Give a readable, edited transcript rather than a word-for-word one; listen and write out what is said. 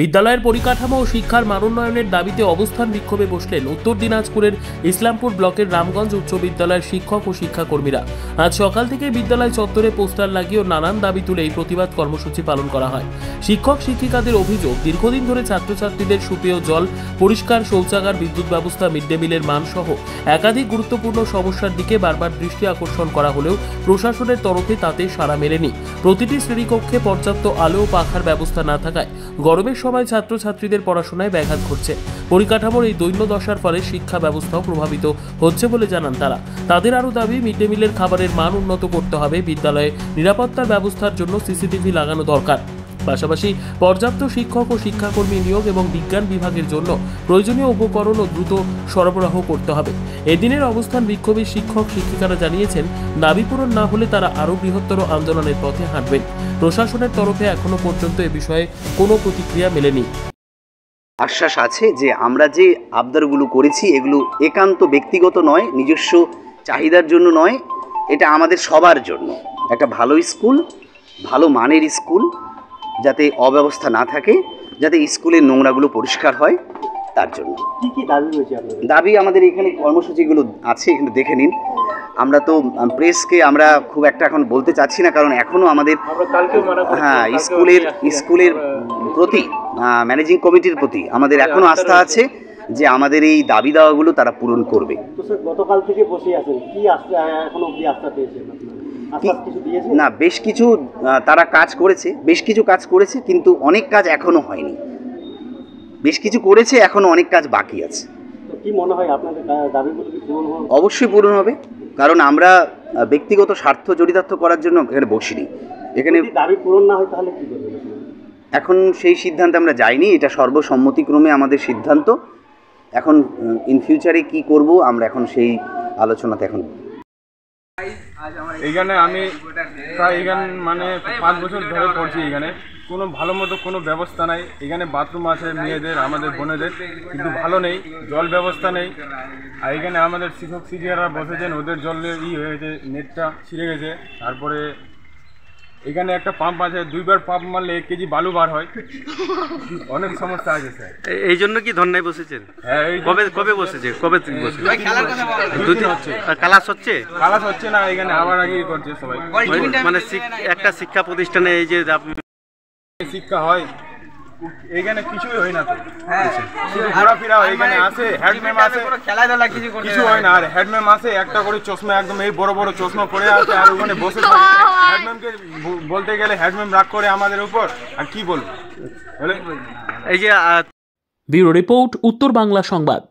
বিদ্যালয়ের পরিকাঠামো ও শিক্ষার মানোন্নয়নের দাবিতে অবস্থান বিক্ষোভে বসলেন উত্তর দিনাজপুরের ইসলামপুর ব্লকের রামগঞ্জ উচ্চ বিদ্যালয়ের শিক্ষক ও শিক্ষাকর্মীরা। আজ সকাল থেকে বিদ্যালয় চত্বরে পোস্টার লাগিয়ে নানান দাবি তুলে এই প্রতিবাদ কর্মসূচি পালন করা হয়। শিক্ষক শিক্ষিকাদের অভিযোগ, দীর্ঘদিন ধরে ছাত্রছাত্রীদের সুপেয় জল, পরিষ্কার শৌচাগার, বিদ্যুৎ ব্যবস্থা, মিড ডে মিলের মান সহ একাধিক গুরুত্বপূর্ণ সমস্যার দিকে বারবার দৃষ্টি আকর্ষণ করা হলেও প্রশাসনের তরফে তাতে সাড়া মেলেনি। প্রতিটি শ্রেণীকক্ষে পর্যাপ্ত আলো ও পাখার ব্যবস্থা না থাকায় গরমের সময় ছাত্রছাত্রীদের পড়াশোনায় ব্যাঘাত ঘটছে। পরিকাঠামোর এই দৈন্য দশার ফলে শিক্ষা ব্যবস্থাও প্রভাবিত হচ্ছে বলে জানান তারা। তাদের আরও দাবি, মিড ডে মিলের খাবারের মান উন্নত করতে হবে, বিদ্যালয়ে নিরাপত্তার ব্যবস্থার জন্য সিসিটিভি লাগানো দরকার। পাশাপাশি পর্যাপ্ত শিক্ষক ও শিক্ষাকর্মী নিয়োগ এবং বিজ্ঞান বিভাগের জন্য প্রয়োজনীয় উপকরণ ও দ্রুত সরবরাহ করতে হবে। এদিনের অবস্থান বিক্ষোভে শিক্ষক শিক্ষিকারা জানিয়েছেন, দাবি পূরণ না হলে তারা আরও বৃহত্তর আন্দোলনের পথে হাঁটবেন। প্রশাসনের তরফে এখনো পর্যন্ত এ বিষয়ে কোনো প্রতিক্রিয়া মেলেনি। আশ্বাস আছে যে আমরা যে আবদারগুলো করেছি এগুলো একান্ত ব্যক্তিগত নয়, নিজস্ব চাহিদার জন্য নয়, এটা আমাদের সবার জন্য। একটা ভালো স্কুল, ভালো মানের স্কুল, যাতে অব্যবস্থা না থাকে, যাতে স্কুলের নোংরাগুলো পরিষ্কার হয়, তার জন্য। কী কী দাবি রয়েছে আপনাদের? দাবি আমাদের এখানে কর্মসূচিগুলো আছে, এখানে দেখে নিন। আমরা তো প্রেসকে আমরা খুব একটা এখন বলতে চাচ্ছি না, কারণ এখনও আমাদের স্কুলের প্রতি ম্যানেজিং কমিটির প্রতি আমাদের এখনও আস্থা আছে যে আমাদের এই দাবি দাওয়াগুলো তারা পূরণ করবে। তো স্যার, গতকাল থেকে বসে আছেন, কি এখনো অবধি আস্থা পেয়েছেন? না, বেশ কিছু তারা কাজ করেছে, কিন্তু অনেক কাজ এখনো হয়নি। বেশ কিছু করেছে, এখনো অনেক কাজ বাকি আছে। কি মনে হয় আপনাদের দাবিগুলো কি পূরণ হবে? অবশ্যই পূরণ হবে, কারণ আমরা ব্যক্তিগত স্বার্থ চরিতার্থ করার জন্য এখানে বসিনি। এখানে দাবি পূরণ না হয় তাহলে কি করবেন? এখন সেই সিদ্ধান্তে আমরা যাইনি, এটা সর্বসম্মতিক্রমে আমাদের সিদ্ধান্ত। এখন ইন ফিউচারে কি করব আমরা এখন সেই আলোচনাতে এখন। এইখানে আমি প্রায় 5 বছর ধরে পড়ছি। এখানে কোনো ভালো মতো কোনো ব্যবস্থা নাই। এখানে বাথরুম আছে মেয়েদের, আমাদের বোনেদের, কিন্তু ভালো নেই, জল ব্যবস্থা নেই। আর এখানে আমাদের শিক্ষক শিক্ষিকারা বসেছেন, ওদের জলের হয়েছে, নেটটা ছিঁড়ে গেছে। তারপরে এখানে একটা পাম্প আছে, 2 বার পাম্প মারলে 1 কেজি বালু বার হয়। অনেক সমস্যা আছে স্যার। এই জন্য কি ধর্নায় বসেছেন? হ্যাঁ। কবে বসেছে? কবে থেকে বসেছে? কালাস হচ্ছে না, এখানে আবার আগে করছে সবাই। মানে একটা শিক্ষা প্রতিষ্ঠানে এই যে শিক্ষা হয়, এখানে কিছুই হয় না। তো শুধু ঘোরাফেরা হয়। এখানে আসে হেডম্যাম আসে, কিছু হয় না। আর হেডম্যাম আসে, একটা করে চশমা, একদম এই বড় বড় চশমা পরে আসে, আর ওখানে বসে থাকে। হেডম্যামকে বলতে গেলে হেডম্যাম রাগ করে আমাদের উপর। আর কি বলবো? এই যে ব্যুরো রিপোর্ট, উত্তর বাংলা সংবাদ।